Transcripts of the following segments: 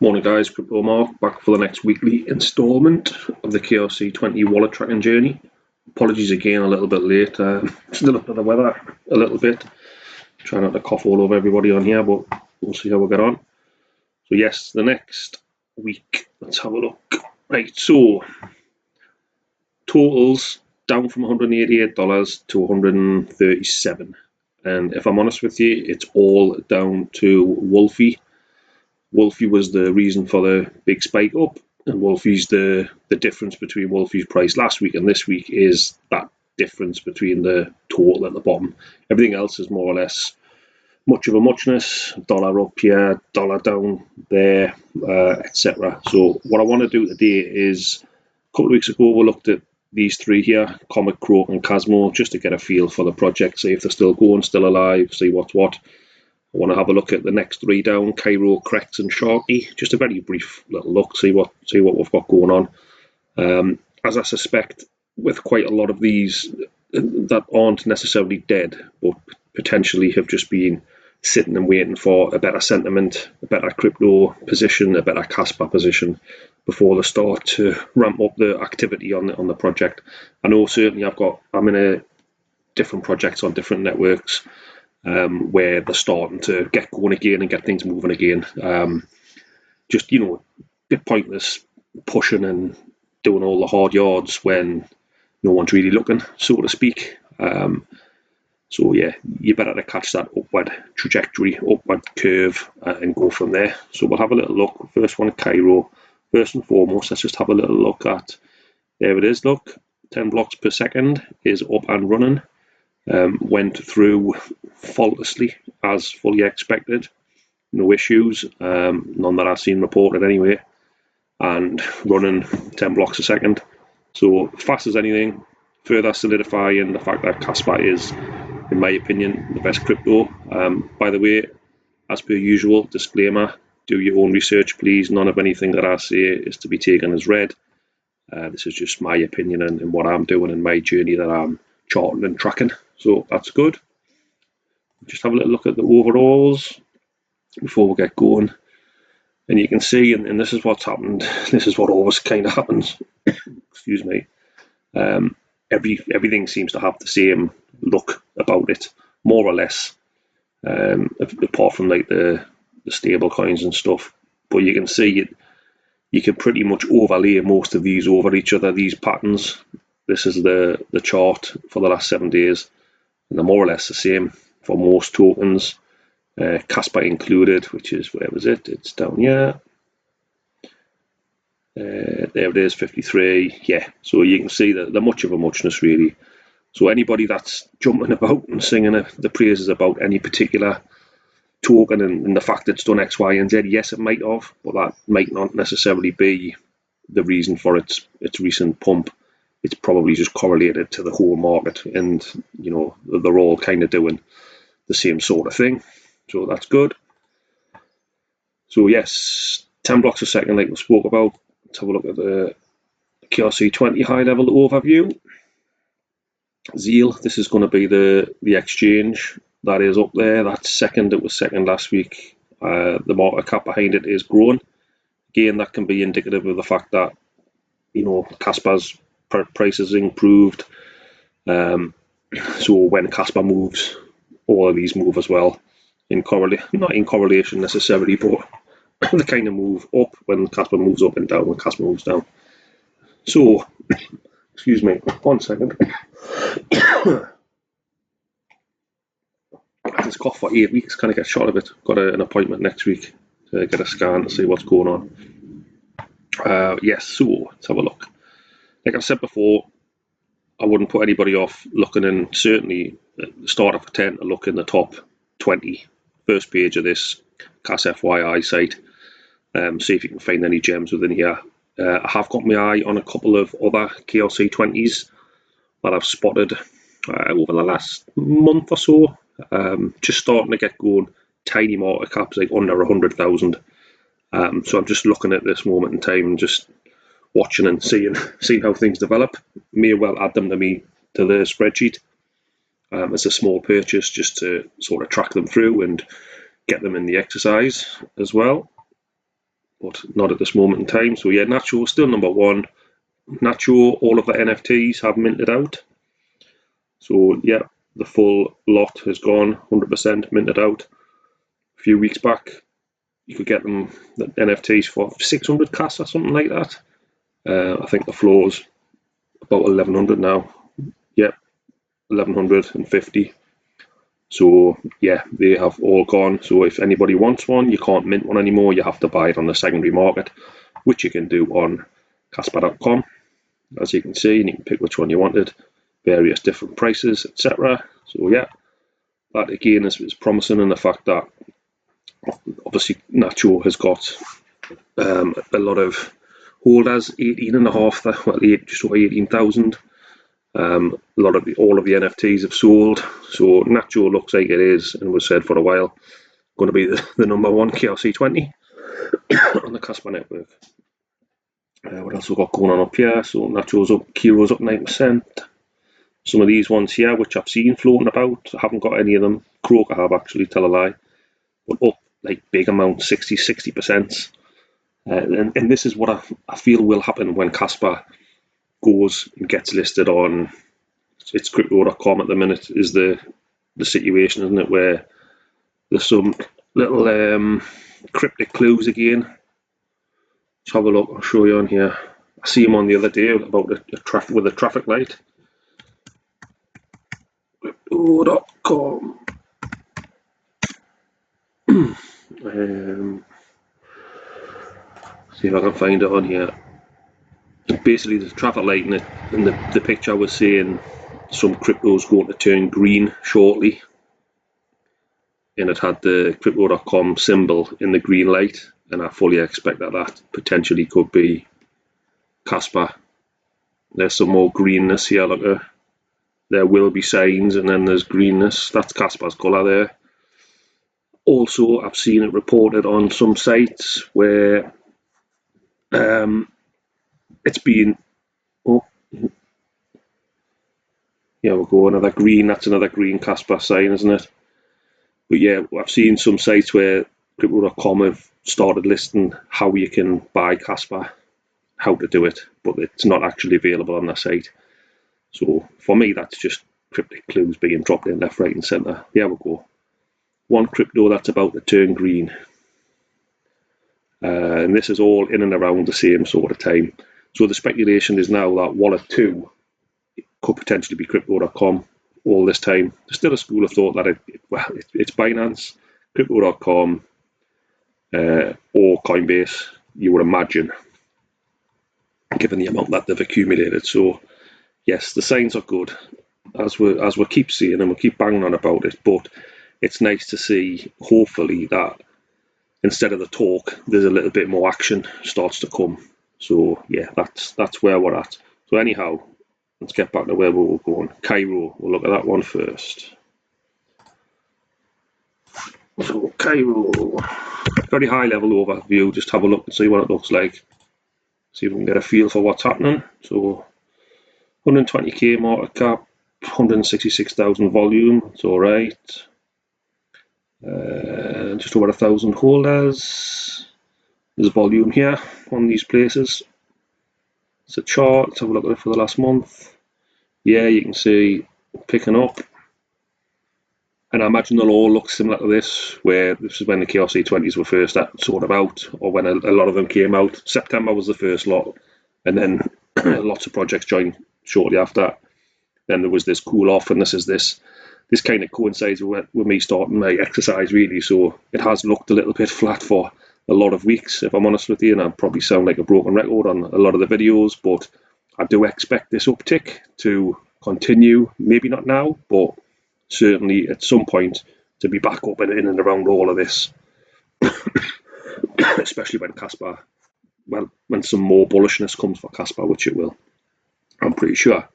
Morning guys, Crypto Mark back for the next weekly instalment of the KRC20 wallet tracking journey. Apologies again, a little bit late, still under the weather a little bit. Try not to cough all over everybody on here, but we'll see how we get on. So yes, the next week, let's have a look. Right, so totals down from $188 to $137. And if I'm honest with you, it's all down to Wolfie. Wolfie was the reason for the big spike up, and Wolfie's the difference between Wolfie's price last week and this week is that difference between the total at the bottom. Everything else is more or less much of a muchness, dollar up here, dollar down there, etc. So what I want to do today is, a couple of weeks ago we looked at these three here, Comet, Croak and Cosmo, just to get a feel for the project, see if they're still going, still alive, see what's what. I want to have a look at the next three down, Cairo, Crex and Sharky. Just a very brief little look, see what we've got going on. As I suspect, with quite a lot of these that aren't necessarily dead, but potentially have just been sitting and waiting for a better sentiment, a better crypto position, a better Kaspa position before they start to ramp up the activity on the project. I know certainly I'm in a different projects on different networks. Where they're starting to get going again and get things moving again. Just, a bit pointless pushing and doing all the hard yards when no one's really looking, so to speak. So yeah, you better to catch that upward trajectory, upward curve, and go from there. So we'll have a little look. First one, Cairo. First and foremost, let's just have a little look at, there it is, look, 10 blocks per second is up and running. Went through faultlessly as fully expected, no issues, none that I've seen reported anyway, and running 10 blocks a second, so fast as anything, further solidifying the fact that Kaspa is, in my opinion, the best crypto. By the way, as per usual, disclaimer, do your own research please, none of anything that I say is to be taken as read. This is just my opinion and what I'm doing in my journey that I'm charting and tracking. So that's good. Just have a little look at the overalls before we get going. And you can see, and this is what's happened, this is what always kind of happens, excuse me, everything seems to have the same look about it, more or less, apart from like the stable coins and stuff. But you can see it, you can pretty much overlay most of these over each other, these patterns. This is the chart for the last 7 days. And they're more or less the same for most tokens, Kaspa included, which is, where was it? It's down here. There it is, 53. Yeah, so you can see that they're much of a muchness, really. So anybody that's jumping about and singing the praises about any particular token and the fact it's done X, Y, and Z, yes, it might have, but that might not necessarily be the reason for its recent pump. It's probably just correlated to the whole market, and they're all kind of doing the same sort of thing, so that's good. So yes, 10 blocks a second like we spoke about. Let's have a look at the KRC20 high level overview. Zeal, this is going to be the exchange that is up there. That's second. It was second last week. The market cap behind it is growing. Again, that can be indicative of the fact that Kaspa's prices improved, so when Kaspa moves, all of these move as well, not in correlation necessarily, but they kind of move up when Kaspa moves up and down when Kaspa moves down. So excuse me, 1 second. I had this cough for 8 weeks, kind of get shot of it. Got an appointment next week to get a scan to see what's going on. Yes, so let's have a look. Like I said before, I wouldn't put anybody off looking, and certainly the starter for 10 to look in the top 20, first page of this KAS FYI site. See if you can find any gems within here. I have got my eye on a couple of other KRC20s that I've spotted over the last month or so. Just starting to get going, tiny market caps, like under 100,000. So I'm just looking at this moment in time and just watching and seeing how things develop. May well add them to the spreadsheet as a small purchase, just to sort of track them through and get them in the exercise as well. but not at this moment in time. So yeah, Nacho is still number one. Nacho, all of the NFTs have minted out. So yeah, the full lot has gone 100% minted out. A few weeks back, you could get them, the NFTs, for 600 KAS or something like that. I think the floor's about 1100 now. Yeah, 1150. So yeah, they have all gone. So if anybody wants one, you can't mint one anymore. You have to buy it on the secondary market, which you can do on Kaspa.com, as you can see, and you can pick which one you wanted, various different prices, etc. So yeah, that again is promising in the fact that obviously Nacho has got a lot of holders, 18.5, well, just over 18,000. All of the NFTs have sold, so Nacho looks like it is, and was said for a while, going to be the number one KRC20 on the Kaspa network. What else we've got going on up here? So Nacho's up, Kiro's up 9%. Some of these ones here, which I've seen floating about, I haven't got any of them. Croker have, actually, tell a lie, but up like big amount, 60%. And this is what I feel will happen when Kaspa goes and gets listed on, it's crypto.com at the minute, is the situation, isn't it, where there's some little cryptic clues again. Let's have a look, I'll show you on here. I see him on the other day about a traffic with a traffic light. Crypto.com. See if I can find it on here. Basically, the traffic light in the picture was saying some crypto's going to turn green shortly, and it had the crypto.com symbol in the green light, and I fully expect that potentially could be Kaspa. There's some more greenness here, look. There will be signs, and then there's greenness. That's Kaspa's colour there. Also, I've seen it reported on some sites where it's been, oh, yeah, we'll go another green. That's another green Kaspa sign, isn't it? But yeah, I've seen some sites where crypto.com have started listing how you can buy Kaspa, how to do it, but it's not actually available on their site. So for me, that's just cryptic clues being dropped in left, right, and centre. There we go. One crypto that's about to turn green. And this is all in and around the same sort of time. So the speculation is now that Wallet 2 could potentially be crypto.com all this time. There's still a school of thought that it's Binance, crypto.com, or Coinbase, you would imagine, given the amount that they've accumulated. So yes, the signs are good, as we keep seeing, and we keep banging on about it, but it's nice to see, hopefully, that instead of the talk, there's a little bit more action starts to come. So yeah, that's where we're at. So anyhow, let's get back to where we were going. Cairo, we'll look at that one first. So Cairo, very high level overview, just have a look and see what it looks like. See if we can get a feel for what's happening. So 120k market cap, 166,000 volume, it's alright. Just over 1,000 holders. There's volume here on these places. It's a chart, let's have a look at it for the last month. Yeah, you can see picking up. And I imagine they'll all look similar to this, where this is when the KRC20s were first sort of out, or when a lot of them came out. September was the first lot, and then lots of projects joined shortly after. Then there was this cool off, and this kind of coincides with me starting my exercise, really. So it has looked a little bit flat for a lot of weeks, if I'm honest with you, and I probably sound like a broken record on a lot of the videos, but I do expect this uptick to continue, maybe not now, but certainly at some point to be back up and in and around all of this, especially when Kaspa, well, when some more bullishness comes for Kaspa, which it will, I'm pretty sure.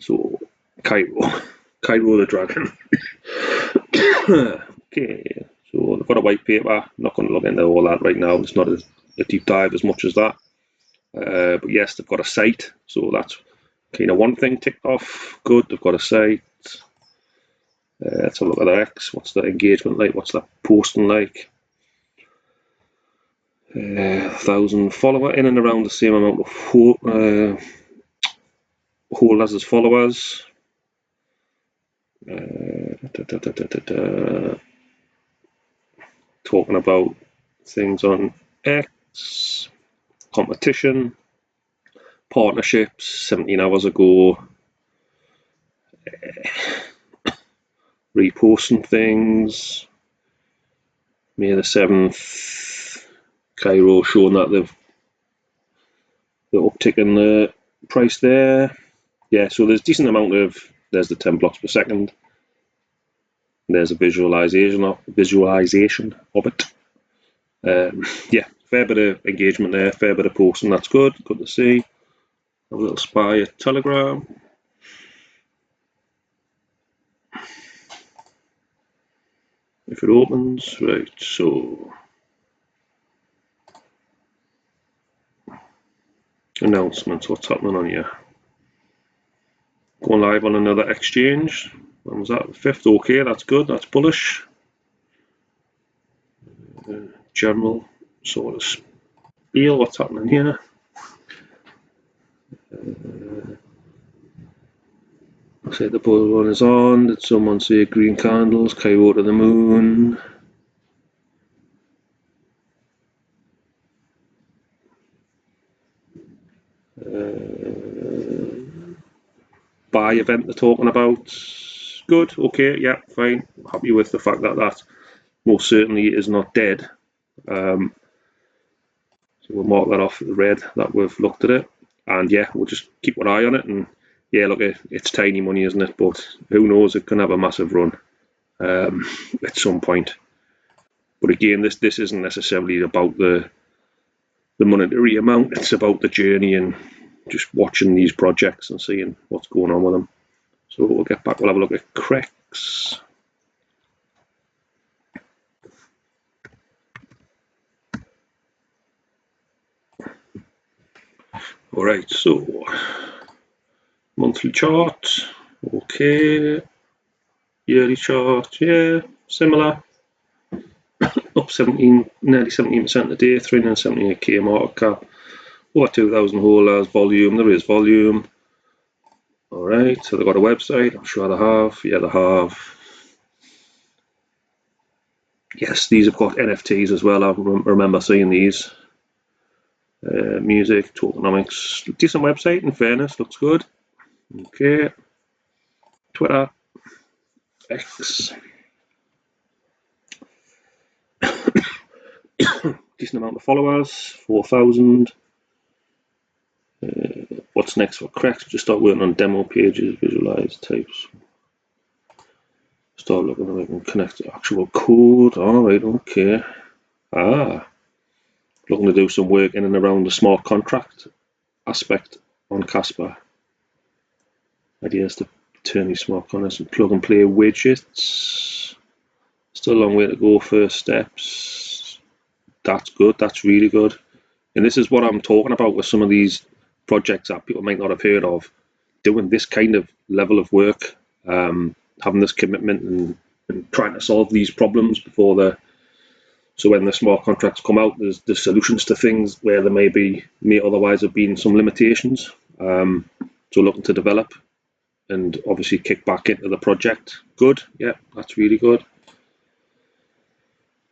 So Cairo the Dragon. Okay, so they've got a white paper. I'm not going to look into all that right now. It's not a deep dive as much as that. But yes, they've got a site, so that's kind of one thing ticked off. Good, they've got a site. Let's have a look at their X. What's the engagement like? What's that posting like? 1,000 follower, in and around the same amount of hold as his followers. Talking about things on X, competition, partnerships, 17 hours ago, reposting things, May the 7th, Cairo showing that they've uptick in the price there. Yeah, so there's decent amount of, there's the 10 blocks per second. There's a visualization of it. Yeah, fair bit of engagement there, fair bit of posting. That's good to see. Have a little spy at Telegram. If it opens, right, so announcements, what's happening on here? Going live on another exchange. When was that? The 5th. Okay, that's good, that's bullish. General sort of spiel, what's happening here? I say the bull run is on. Did someone say green candles? Cairo to the moon. Buy event they're talking about. Good, okay, yeah, fine. Happy with the fact that that most certainly is not dead. So we'll mark that off the red that we've looked at it. And yeah, we'll just keep an eye on it. And yeah, look, it's tiny money, isn't it? But who knows, it can have a massive run at some point. But again, this isn't necessarily about the monetary amount. It's about the journey and just watching these projects and seeing what's going on with them. So we'll get back, we'll have a look at KRC20. Alright, so monthly chart, okay. Yearly chart, yeah, similar. Up 17, nearly 17% a day, 378k market cap. Over 2,000 holders, volume, there is volume. Alright, so they've got a website, I'm sure they have. Yeah, they have. Yes, these have got NFTs as well, I remember seeing these. Music, tokenomics, decent website, in fairness, looks good. Okay. Twitter, X. Decent amount of followers, 4,000. What's next for KRC20? Just start working on demo pages, visualize types. Start looking at we can connect the actual code. Alright, okay. Looking to do some work in and around the smart contract aspect on Kaspa. Ideas to turn these smart contracts and plug and play widgets. Still a long way to go, first steps. That's good, that's really good. And this is what I'm talking about with some of these projects that people might not have heard of. Doing this kind of level of work, having this commitment and trying to solve these problems before so when the smart contracts come out, there's solutions to things where there may otherwise have been some limitations. So looking to develop and obviously kick back into the project. Good, yeah, that's really good.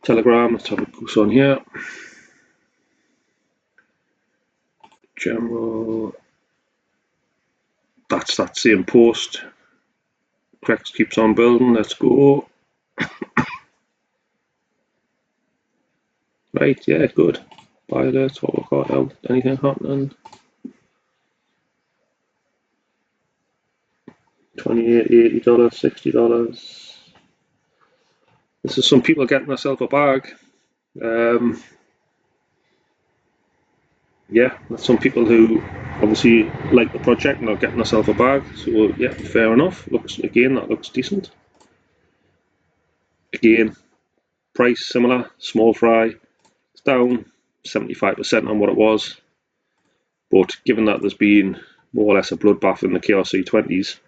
Telegram, let's have a look on here. General, that's that same post. KRC20 keeps on building, let's go. Right, yeah, good. Buy alerts, what we've got out, anything happening? 28, $80, $60. This is some people getting themselves a bag. Yeah, that's some people who obviously like the project and are getting themselves a bag. So yeah, fair enough. That looks decent. Again, price similar, small fry. It's down 75% on what it was. But given that there's been more or less a bloodbath in the KRC20s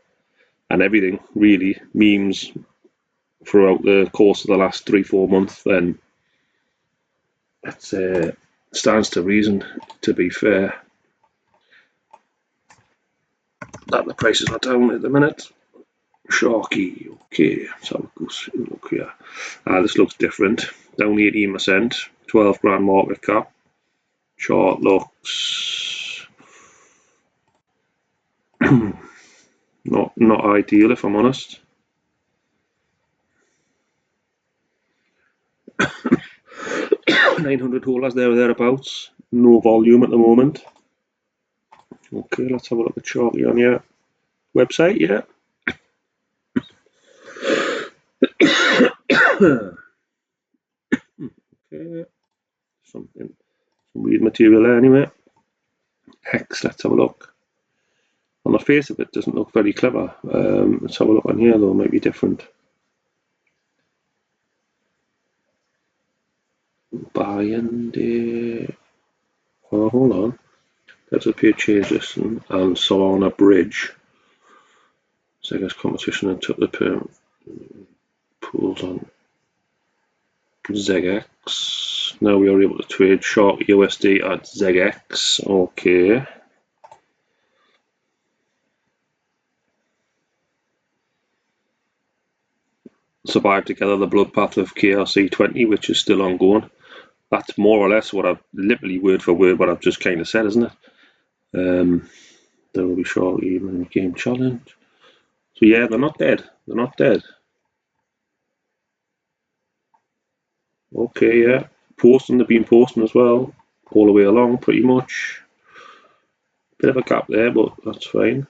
and everything really memes throughout the course of the last 3-4 months, then it's stands to reason, to be fair, that the prices are down at the minute. Sharky, okay, so look here. This looks different. Down 18%, 12 grand market cap. Chart looks not ideal, if I'm honest. $900 there or thereabouts. No volume at the moment. Okay, let's have a look at Sharky on your website. Yeah. Okay, some weird material there anyway. Hex, let's have a look. On the face of it, doesn't look very clever. Let's have a look on here though, might be different. Oh, hold on. There's a page changes and Solana Bridge. Zega's competition and took the pools on ZegX. Now we are able to trade short USD at ZegX. Okay. Survived together the bloodbath of KRC20, which is still ongoing. That's more or less what I've literally word for word what I've just kind of said, isn't it? There will be short even game challenge. So yeah, they're not dead. They're not dead. Okay, yeah. Posting, they've been posting as well, all the way along, pretty much. Bit of a gap there, but that's fine.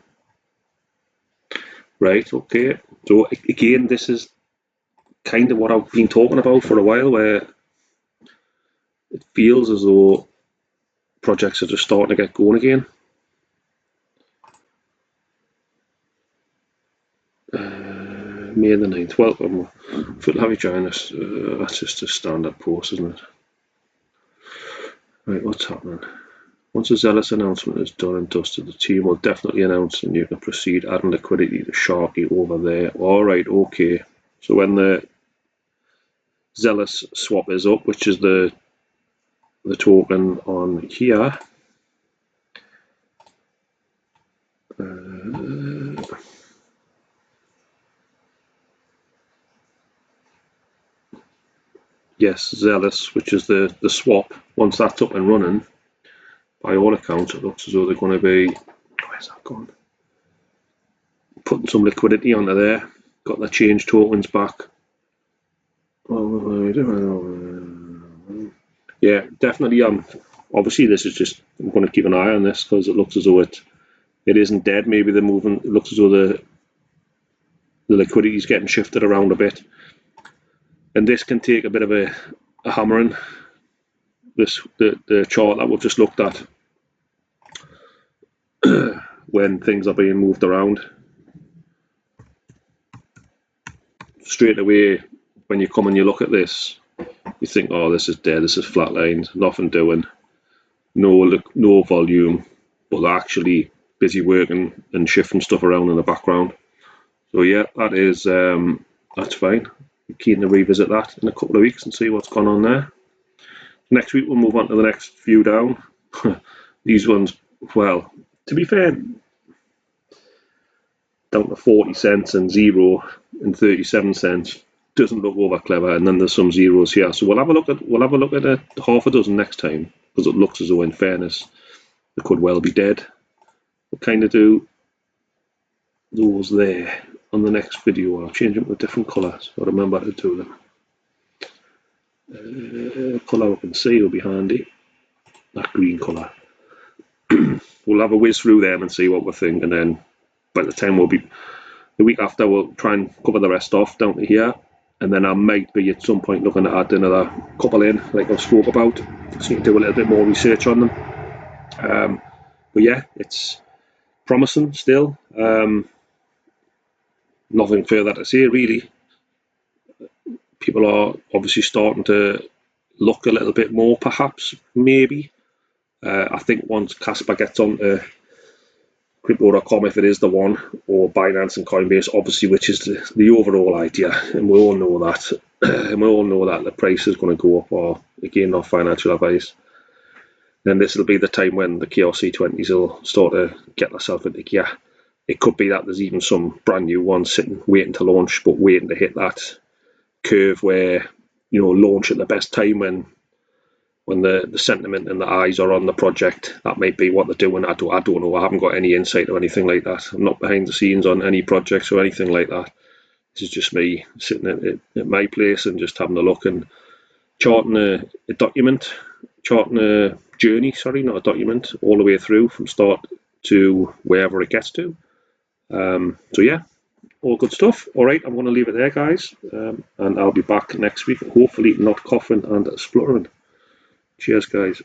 Right, okay. So again, this is kind of what I've been talking about for a while, where it feels as though projects are just starting to get going again. May the 9th. Welcome. Have you join us? That's just a standard post, isn't it? Right, what's happening? Once a zealous announcement is done and dusted, the team will definitely announce and you can proceed adding liquidity to Sharky over there. Alright, okay. So when the zealous swap is up, which is the token on here, yes, zealous, which is the swap, once that's up and running, by all accounts it looks as though they're going to be, where's that gone? Putting some liquidity onto there, got the change tokens back. Yeah, definitely. Obviously this is just, I'm going to keep an eye on this because it looks as though it isn't dead. Maybe they're moving. It looks as though the liquidity is getting shifted around a bit, and this can take a bit of a hammering. The chart that we've just looked at when things are being moved around. Straight away, when you come and you look at this, you think, oh, this is dead, this is flatlined, nothing doing, no volume, but they're actually busy working and shifting stuff around in the background. So yeah, that is that's fine. I'm keen to revisit that in a couple of weeks and see what's gone on there. Next week we'll move on to the next few down. These ones, well, to be fair, down to 40 cents and 0 and 37 cents doesn't look over clever, and then there's some zeros here. So we'll have a look at a half a dozen next time, because it looks as though, in fairness, they could well be dead. We'll kind of do those there on the next video. I'll change them to a different colour, so I remember to do them. Colour we can see will be handy. That green colour. We'll have a whiz through them and see what we think, and then by the time the week after, we'll try and cover the rest off down to here, and then I might be at some point looking to add another couple in, like I spoke about, so you can do a little bit more research on them. But yeah, it's promising still. Nothing further to say really. People are obviously starting to look a little bit more, perhaps, maybe. I think once Kaspa gets onto Crypto.com, if it is the one, or Binance and Coinbase, obviously, which is the overall idea, and we all know that, and we all know that the price is going to go up, or again, not financial advice. then this will be the time when the KRC20s will start to get themselves into gear. It could be that there's even some brand new ones sitting waiting to launch, but waiting to hit that curve where, you know, launch at the best time when the sentiment and the eyes are on the project. That might be what they're doing. I don't know. I haven't got any insight or anything like that. I'm not behind the scenes on any projects or anything like that. This is just me sitting at my place and just having a look and charting a document, charting a journey, sorry, not a document, all the way through from start to wherever it gets to. So yeah, all good stuff. All right, I'm going to leave it there, guys, and I'll be back next week, hopefully not coughing and spluttering. Cheers, guys.